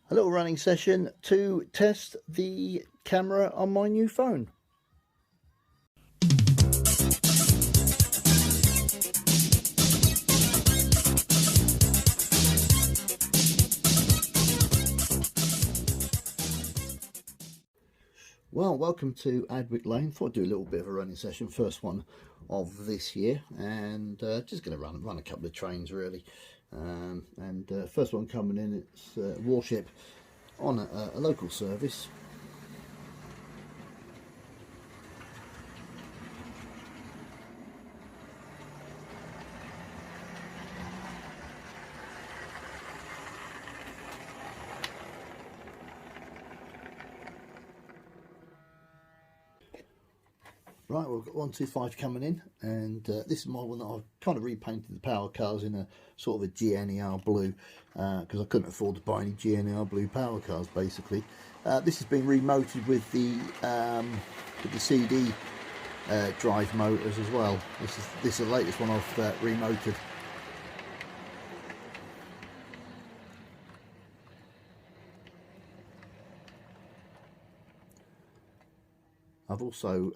A little running session to test the camera on my new phone. Well, welcome to Adwick Lane. Thought I'd do a little bit of a running session, first one of this year, and just going to run a couple of trains really. First one coming in, it's Warship on a local service. Right, we've got 125 coming in, and this is my one that I've kind of repainted the power cars in a sort of a GNER blue, because I couldn't afford to buy any GNER blue power cars basically. This has been remoted with the CD drive motors as well. This is the latest one I've remoted. I've also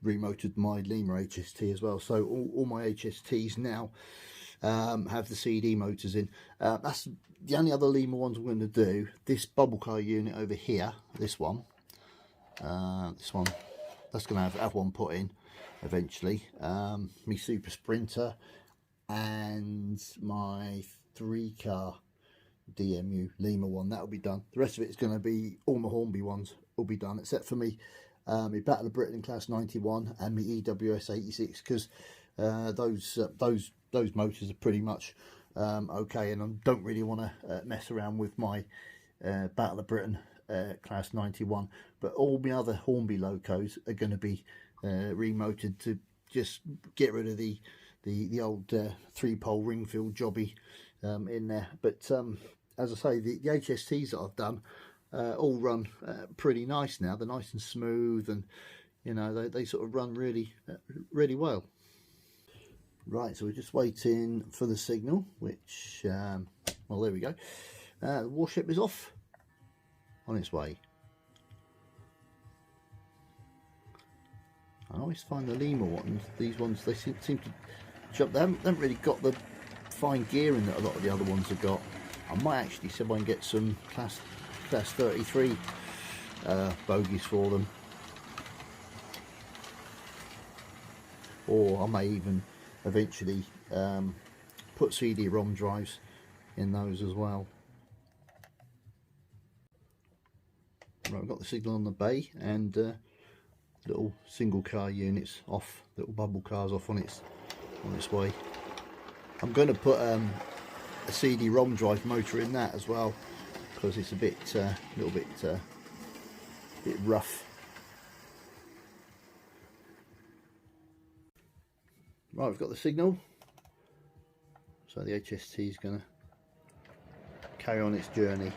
remoted my Lima HST as well, so all my HSTs now have the CD motors in. That's the only other Lima ones I'm going to do. This bubble car unit over here, this one, that's going to have one put in eventually. My Super Sprinter and my 3-car DMU Lima one, that'll be done. The rest of it is going to be all my Hornby ones will be done, except for me my Battle of Britain Class 91 and my EWS 86, because those motors are pretty much okay, and I don't really want to mess around with my Battle of Britain Class 91. But all my other Hornby locos are going to be remoted to just get rid of the old 3-pole Ringfield jobby in there. But as I say, the HSTs that I've done all run pretty nice now. They're nice and smooth, and you know they sort of run really well. Right, so we're just waiting for the signal, which well, there we go. The Warship is off, on its way. I always find the Lima ones, these ones, they seem to jump. They haven't really got the fine gearing that a lot of the other ones have got. I might actually see if I can get some class 33 bogies for them, or I may even eventually put CD-ROM drives in those as well. Right, we've got the signal on the bay, and little single car units off, little bubble cars off on its way. I'm going to put a CD-ROM drive motor in that as well, because it's a little bit rough. Right, we've got the signal, so the HST is going to carry on its journey.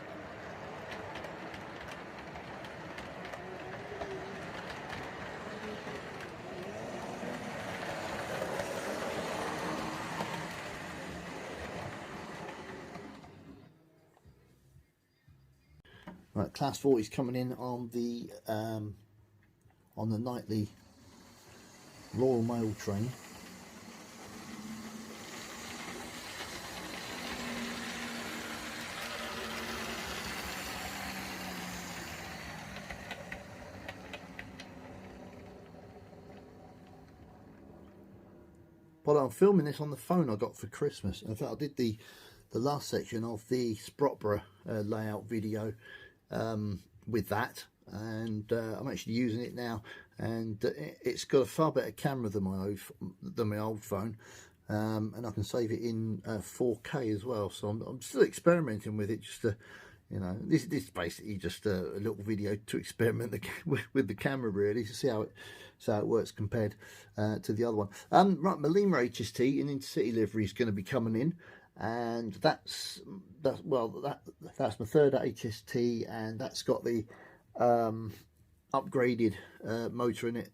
Right, Class 40 is coming in on the nightly Royal Mail train. But I'm filming this on the phone I got for Christmas. In fact, I did the last section of the Sprotborough layout video with that, and I'm actually using it now, and it's got a far better camera than my old phone, and I can save it in 4K as well. So I'm still experimenting with it, just to, you know, this is basically just a little video to experiment with the camera really, to see how it works compared to the other one. Right, my Lima HST in Intercity livery is going to be coming in, and that's my third HST, and that's got the upgraded motor in it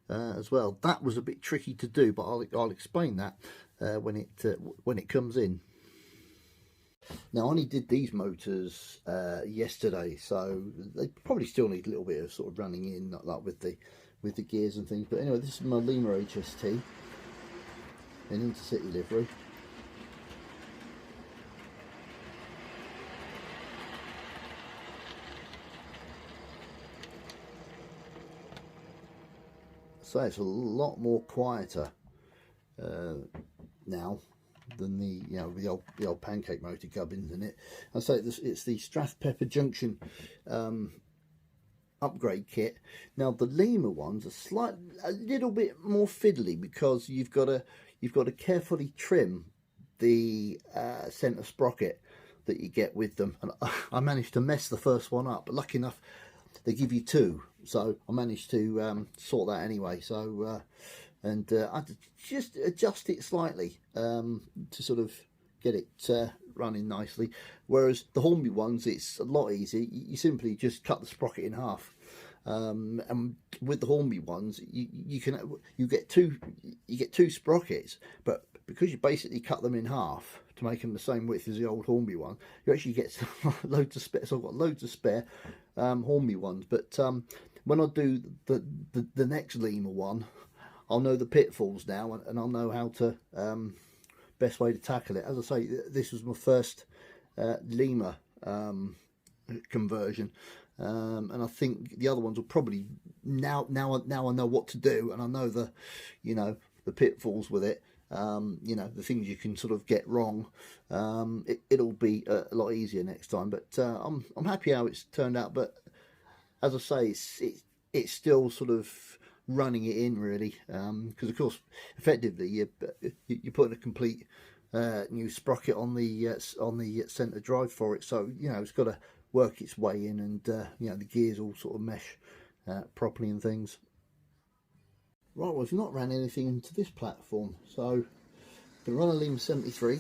as well. That was a bit tricky to do, but I'll explain that when it comes in. Now I only did these motors yesterday, so they probably still need a little bit of sort of running in, not like with the gears and things. But anyway, this is my Lima HST in Intercity livery. So it's a lot more quieter now than the old pancake motor gubbins in it. I say it's the Strathpepper Junction upgrade kit. Now the Lima ones are a little bit more fiddly because you've got to carefully trim the centre sprocket that you get with them, and I managed to mess the first one up, but lucky enough they give you two, so I managed to sort that anyway. So I had to just adjust it slightly to sort of get it running nicely, whereas the Hornby ones, it's a lot easier. You simply just cut the sprocket in half, and with the Hornby ones you get two sprockets, but because you basically cut them in half to make them the same width as the old Hornby one, you actually get loads of spare. So I've got loads of spare Hornby ones, but when I do the next Lima one, I'll know the pitfalls now, and I'll know how to best way to tackle it. As I say, this was my first Lima conversion, and I think the other ones will probably now I know what to do, and I know the pitfalls with it. The things you can sort of get wrong. It'll be a lot easier next time. But I'm happy how it's turned out. But as I say, it's still sort of running it in really, because of course effectively you're putting a complete new sprocket on the centre drive for it. So it's got to work its way in, and the gears all sort of mesh properly and things. Right, well, I've not ran anything into this platform, so I'm going to run a Lima 73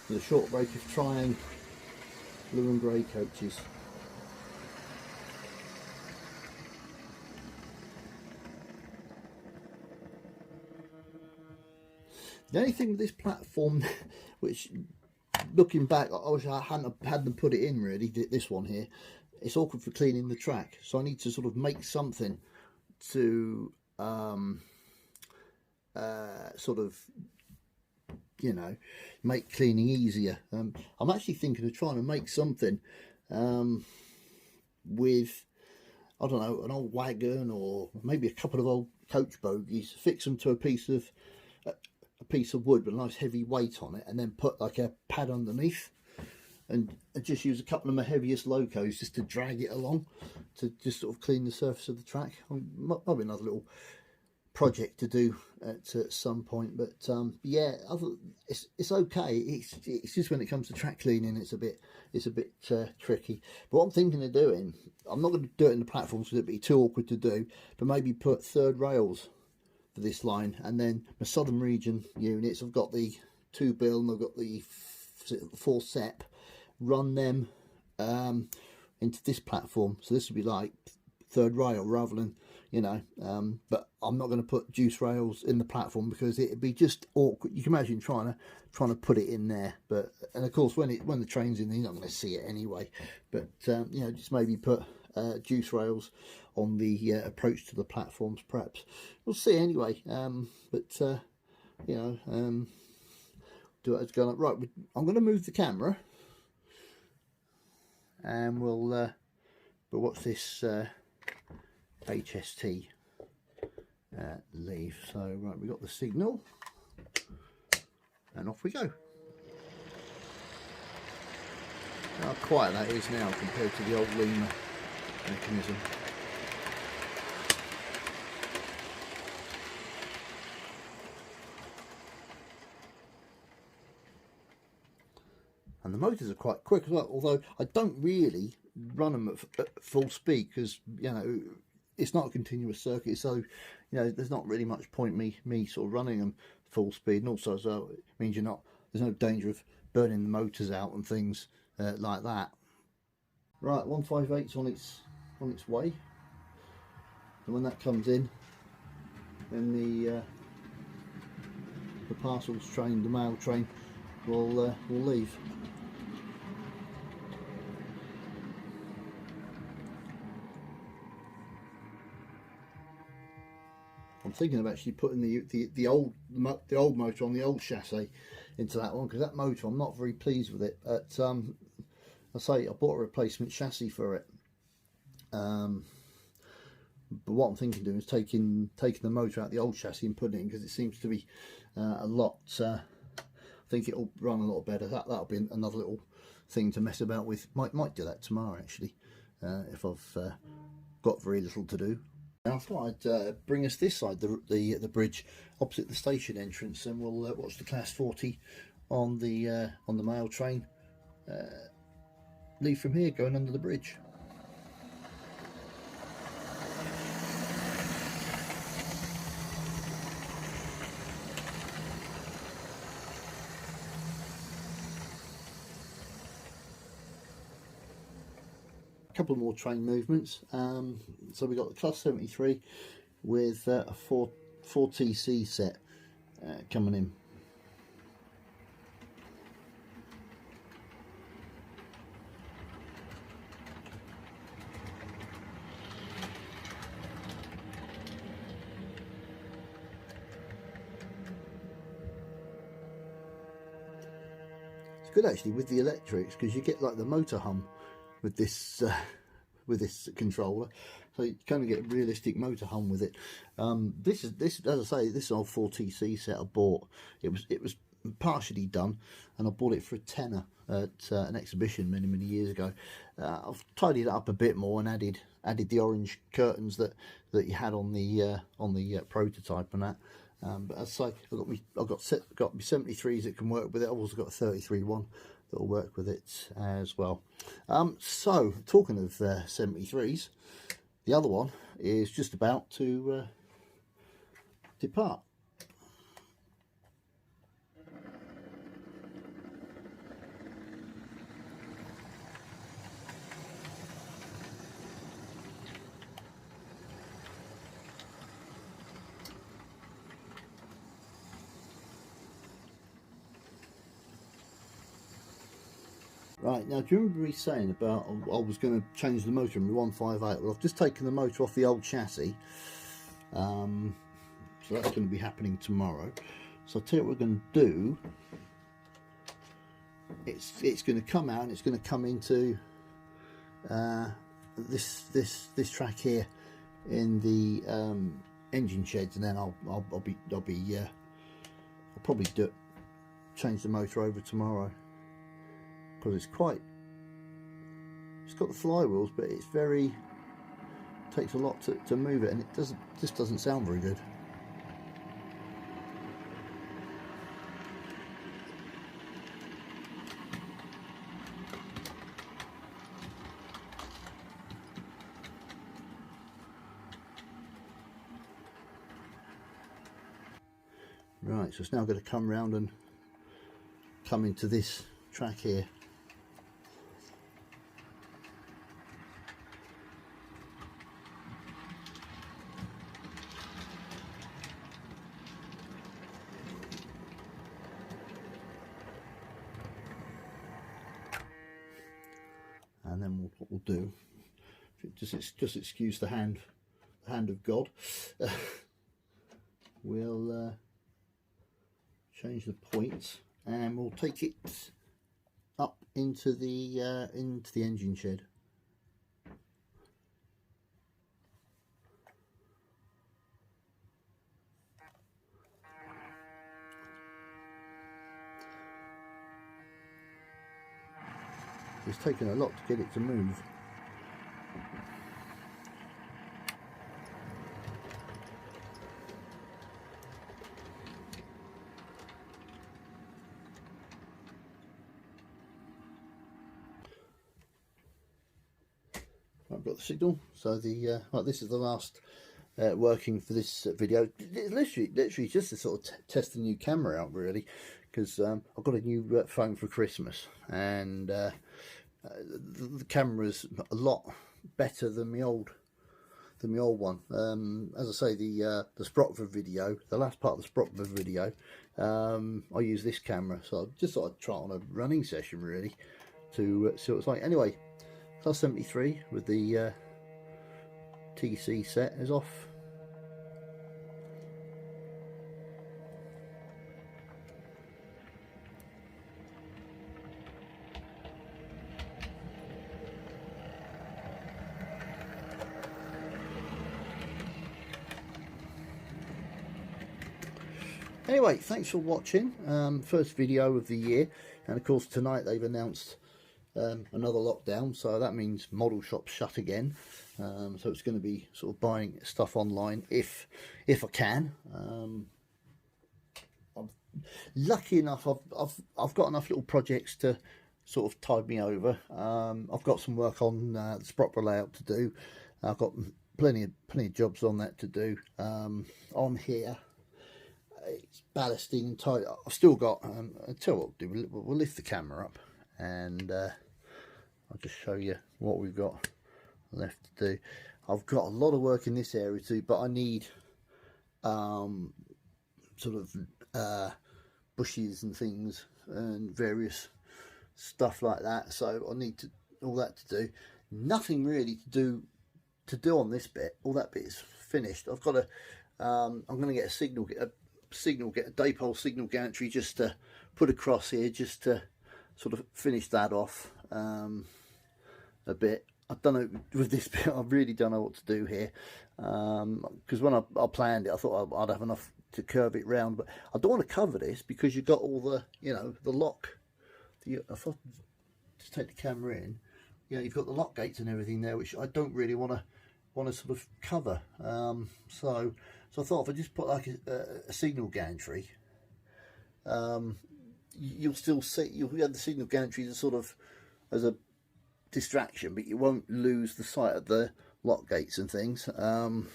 with a short break of trying blue and grey coaches. The only thing with this platform, which looking back, I wish I hadn't put it in really, this one here, it's awkward for cleaning the track, so I need to sort of make something to sort of make cleaning easier. I'm actually thinking of trying to make something with, I don't know, an old wagon or maybe a couple of old coach bogies, fix them to a piece of wood with a nice heavy weight on it, and then put like a pad underneath, and just use a couple of my heaviest locos just to drag it along to just sort of clean the surface of the track. Might be another little project to do at some point, but yeah, it's okay. It's just when it comes to track cleaning, it's a bit tricky. But what I'm thinking of doing, I'm not going to do it in the platforms because it'd be too awkward to do, but maybe put third rails for this line, and then my southern region units, I've got the 2 bill and I've got the 4 SEP, run them into this platform, so this would be like third rail rather than but I'm not going to put juice rails in the platform because it'd be just awkward. You can imagine trying to put it in there, and of course when the train's in there, you're not going to see it anyway, but just maybe put juice rails on the approach to the platforms, perhaps. We'll see anyway, do it as going up. Right, I'm going to move the camera, and we'll watch this HST leave. So right, we got the signal, and off we go. How quiet that is now compared to the old Lima mechanism. And the motors are quite quick as well, although I don't really run them at full speed because it's not a continuous circuit, so there's not really much point me sort of running them full speed, and also so it means there's no danger of burning the motors out and things like that. Right, 158's on its way, and when that comes in, then the parcels train, the mail train will leave. I'm thinking of actually putting the old motor on the old chassis into that one, because that motor, I'm not very pleased with it. But I say I bought a replacement chassis for it. But what I'm thinking of doing is taking the motor out the old chassis and putting it in, because it seems to be a lot. I think it'll run a lot better. That'll be another little thing to mess about with. Might do that tomorrow actually, if I've got very little to do. Now I thought I'd bring us this side, the bridge opposite the station entrance, and we'll watch the Class 40 on the mail train leave from here, going under the bridge. A couple more train movements. So we got the Class 73 with a 4TC set coming in. It's good actually with the electrics, because you get like the motor hum with this controller, so you kind of get a realistic motor hum with it. This as I say, this old 4TC set I bought, it was partially done, and I bought it for a tenner at an exhibition many years ago. I've tidied it up a bit more and added the orange curtains that you had on the prototype and that. But as I say, I've got my 73s that can work with it. I've also got a 33 one that'll work with it as well. So talking of 73s, the other one is just about to depart. Right, now do you remember me saying about I was going to change the motor in my 158? Well, I've just taken the motor off the old chassis, so that's going to be happening tomorrow. So I'll tell you what we're going to do. It's going to come out and it's going to come into this track here in the engine sheds, and then I'll probably change the motor over tomorrow, because it's got the flywheels, but it's takes a lot to move it, and it just doesn't sound very good. Right, so it's now going to come round and come into this track here. And then what we'll do, just excuse the hand of God, we'll change the points, and we'll take it up into the engine shed. It's taken a lot to get it to move. I've got the signal, so right, this is the last working for this video. It's literally just to sort of test the new camera out, really, because I've got a new phone for Christmas, and the camera's a lot better than the old one. As I say, the Sprotva video, the last part of the Sprotva video, I use this camera, so I just thought I'd try it on a running session, really, to see what it's like. Anyway, Class 73 with the TC set is off. Anyway, thanks for watching. First video of the year, and of course tonight they've announced another lockdown, so that means model shops shut again. So it's going to be sort of buying stuff online if I can. I'm lucky enough. I've got enough little projects to sort of tide me over. I've got some work on the Sprotbra layout to do. I've got plenty of jobs on that to do. On here, it's ballasting and tight. I've still got. I'll tell you what we'll do. We'll lift the camera up and I'll just show you what we've got left to do. I've got a lot of work in this area too, but I need sort of bushes and things and various stuff like that, so I need all that to do. Nothing really to do on this bit. All that bit is finished. I've got I'm going to get a dipole signal gantry just to put across here, just to sort of finish that off a bit. I don't know with this bit. I really don't know what to do here, because when I planned it, I thought I'd have enough to curve it round, but I don't want to cover this because you've got all the, you know, the lock. If I just take the camera in, you know, you've got the lock gates and everything there, which I don't really want to sort of cover. So I thought if I just put like a signal gantry, you'll still see, you'll have the signal gantry as sort of as a distraction, but you won't lose the sight of the lock gates and things. Got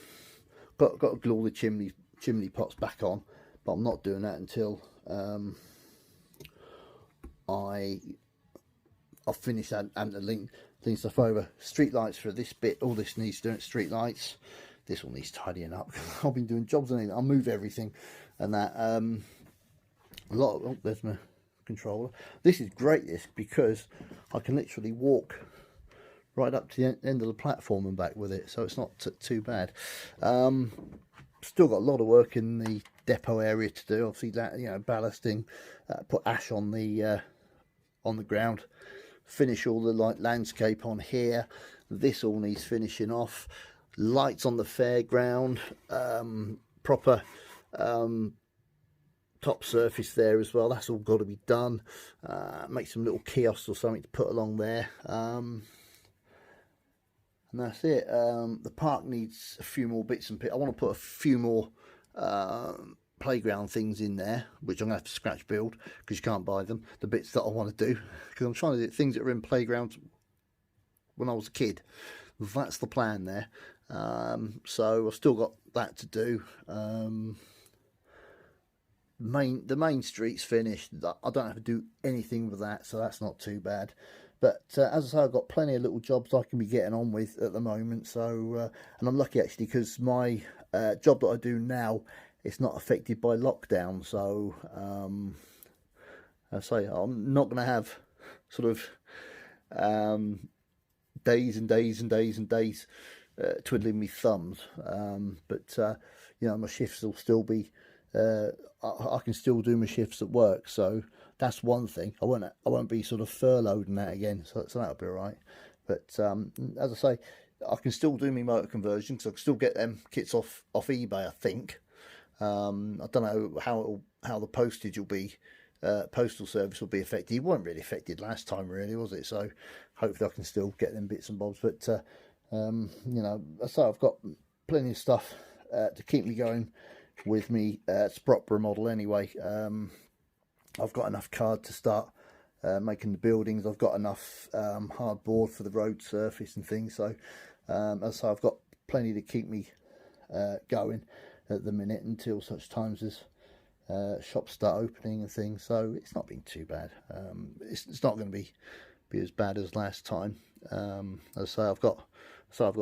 to glue all the chimney pots back on, but I'm not doing that until I'll finish that and the link stuff over. Street lights for this bit, all this needs doing. Street lights, this all needs tidying up. I've been doing jobs on it. I'll move everything and that. A lot of, oh, there's my controller. This is great, this, because I can literally walk right up to the end of the platform and back with it, so it's not too bad. Still got a lot of work in the depot area to do. Obviously, that, you know, ballasting, put ash on the ground, finish all the landscape on here. This all needs finishing off. Lights on the fairground, proper top surface there as well. That's all got to be done. Make some little kiosks or something to put along there. And that's it. The park needs a few more bits and pieces. I want to put a few more playground things in there, which I'm going to have to scratch build because you can't buy them. The bits that I want to do, because I'm trying to do things that were in playgrounds when I was a kid. That's the plan there. So I've still got that to do. The main street's finished. I don't have to do anything with that, so that's not too bad. But as I say, I've got plenty of little jobs I can be getting on with at the moment. So and I'm lucky actually, because my job that I do now, it's not affected by lockdown. So I say I'm not going to have sort of days and days and days and days twiddling my thumbs. But you know, my shifts will still be. I can still do my shifts at work, so that's one thing. I won't be sort of furloughed and that again, so that'll be all right. But as I say, I can still do my motor conversion, because I can still get them kits off eBay, I think. I don't know how the postage will be, postal service will be affected. It wasn't really affected last time, really, was it? So hopefully I can still get them bits and bobs. But you know, so I've got plenty of stuff to keep me going with me Sprotbra model anyway. I've got enough card to start making the buildings. I've got enough hardboard for the road surface and things. So so I've got plenty to keep me going at the minute until such times as shops start opening and things. So it's not been too bad. It's not going to be as bad as last time. As I say, I've got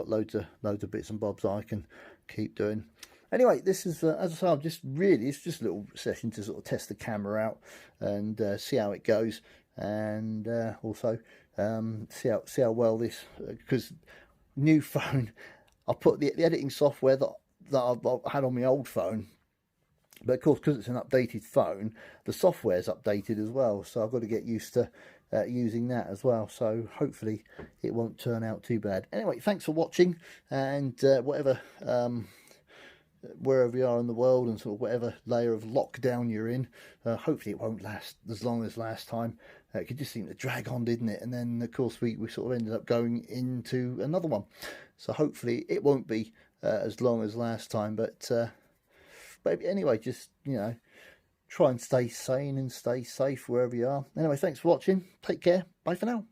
loads of bits and bobs I can keep doing. Anyway, this is, as I say, it's just a little session to sort of test the camera out and see how it goes, and also see how well this, because new phone, I put the editing software that I had on my old phone, but of course, because it's an updated phone, the software's updated as well, so I've got to get used to using that as well. So hopefully it won't turn out too bad. Anyway, thanks for watching, and whatever wherever you are in the world and sort of whatever layer of lockdown you're in. Hopefully it won't last as long as last time. It could just seem to drag on, didn't it? And then of course we sort of ended up going into another one. So hopefully it won't be as long as last time. But anyway, just, you know, try and stay sane and stay safe wherever you are. Anyway, thanks for watching. Take care. Bye for now.